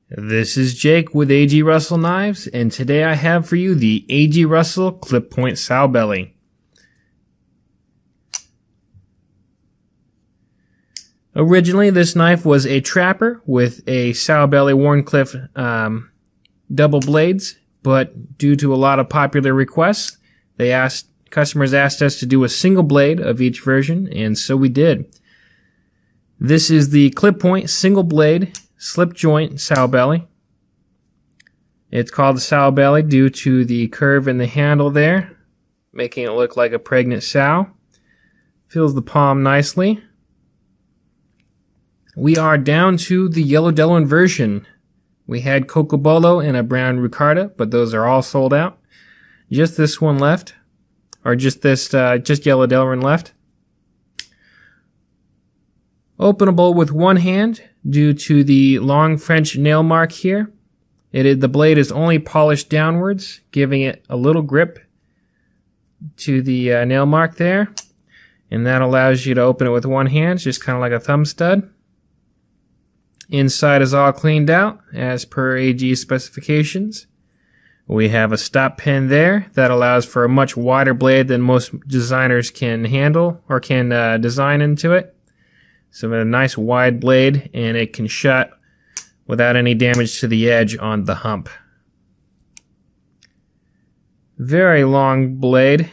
This is Jake with A.G. Russell Knives, and today I have for you the A.G. Russell Clip Point Sowbelly. Originally, this knife was a trapper with a Sowbelly Wharncliffe double blades, but due to a lot of popular requests, customers asked us to do a single blade of each version, and so we did. This is the Clip Point single blade slip joint Sowbelly. It's called the Sowbelly due to the curve in the handle there, making it look like a pregnant sow. Fills the palm nicely. We are down to the yellow Delaware version. We had Cocobolo and a brown Ricarda, but those are all sold out. Just this one left, or just yellow Delaware left. Openable with one hand due to the long French nail mark here. The blade is only polished downwards, giving it a little grip to the nail mark there. And that allows you to open it with one hand, just kind of like a thumb stud. Inside is all cleaned out as per AG specifications. We have a stop pin there that allows for a much wider blade than most designers can handle or can design into it. So a nice wide blade, and it can shut without any damage to the edge on the hump. Very long blade.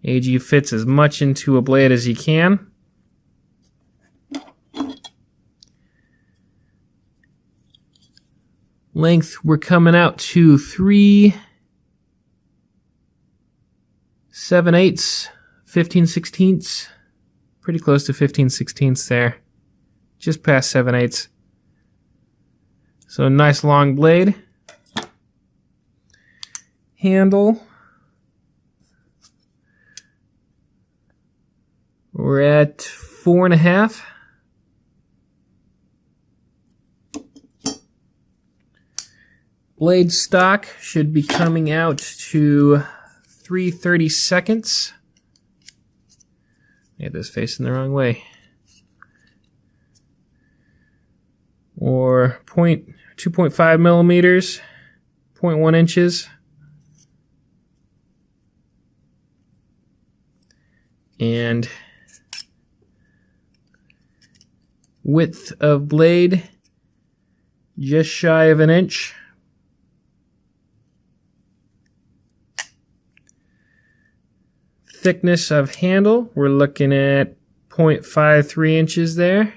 AG fits as much into a blade as he can. Length, we're coming out to 3 7/8, 15/16, pretty close to 15/16 there, just past 7/8. So a nice long blade. Handle, we're at 4.5. Blade stock should be coming out to 3/32. I had this facing the wrong way. Or 2.5 millimeters, 0.1 inches. And width of blade, just shy of an inch. Thickness of handle, we're looking at 0.53 inches there.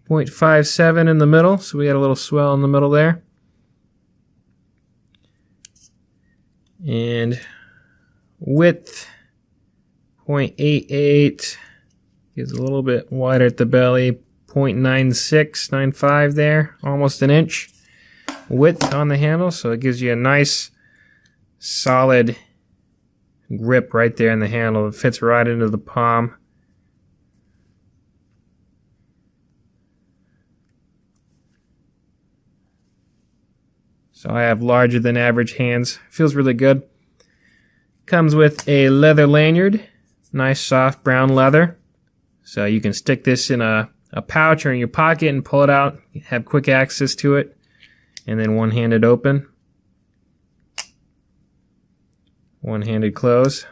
0.57 in the middle, so we had a little swell in the middle there. And width, 0.88, gives a little bit wider at the belly, 0.96, 95 there, almost an inch width on the handle, so it gives you a nice solid grip right there in the handle. It fits right into the palm. So I have larger than average hands. Feels really good. Comes with a leather lanyard. Nice soft brown leather. So you can stick this in a pouch or in your pocket and pull it out. Have quick access to it. And then one-handed open. One-handed close.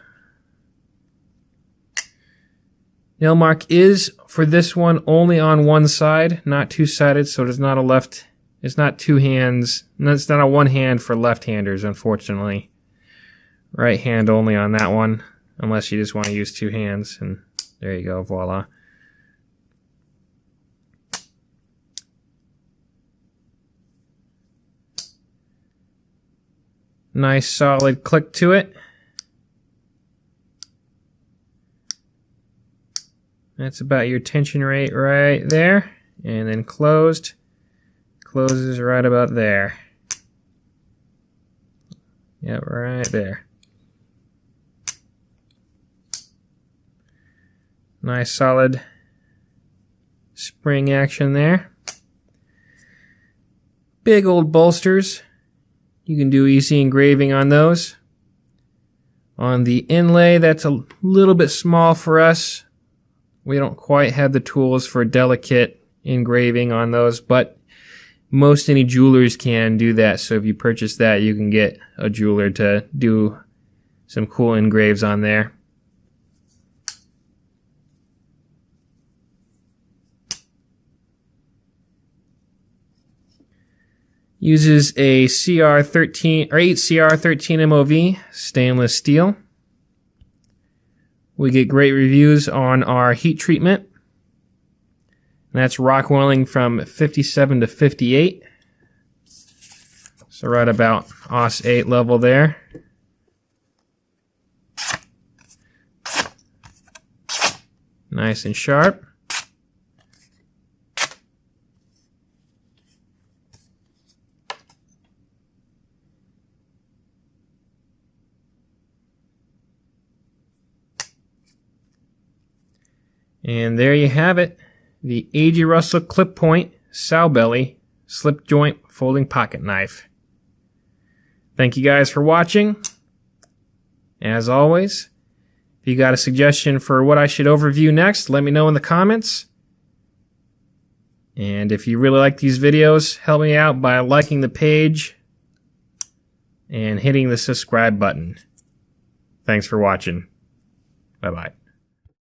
Nail mark is, for this one, only on one side, not two-sided, so it's not it's not two hands, it's not a one hand for left-handers, unfortunately. Right hand only on that one, unless you just want to use two hands, and there you go, voila. Nice solid click to it. That's about your tension rate right there. And then closed. Closes right about there. Yep, right there. Nice solid spring action there. Big old bolsters. You can do easy engraving on those. On the inlay, that's a little bit small for us. We don't quite have the tools for delicate engraving on those, but most any jewelers can do that. So if you purchase that, you can get a jeweler to do some cool engraves on there. Uses a CR13 or 8CR13 MOV stainless steel. We get great reviews on our heat treatment. And that's rock welling from 57 to 58. So right about AUS 8 level there. Nice and sharp. And there you have it, the A.J. Russell Clip Point Sowbelly Slip Joint Folding Pocket Knife. Thank you guys for watching. As always, if you got a suggestion for what I should overview next, let me know in the comments. And if you really like these videos, help me out by liking the page and hitting the subscribe button. Thanks for watching. Bye-bye.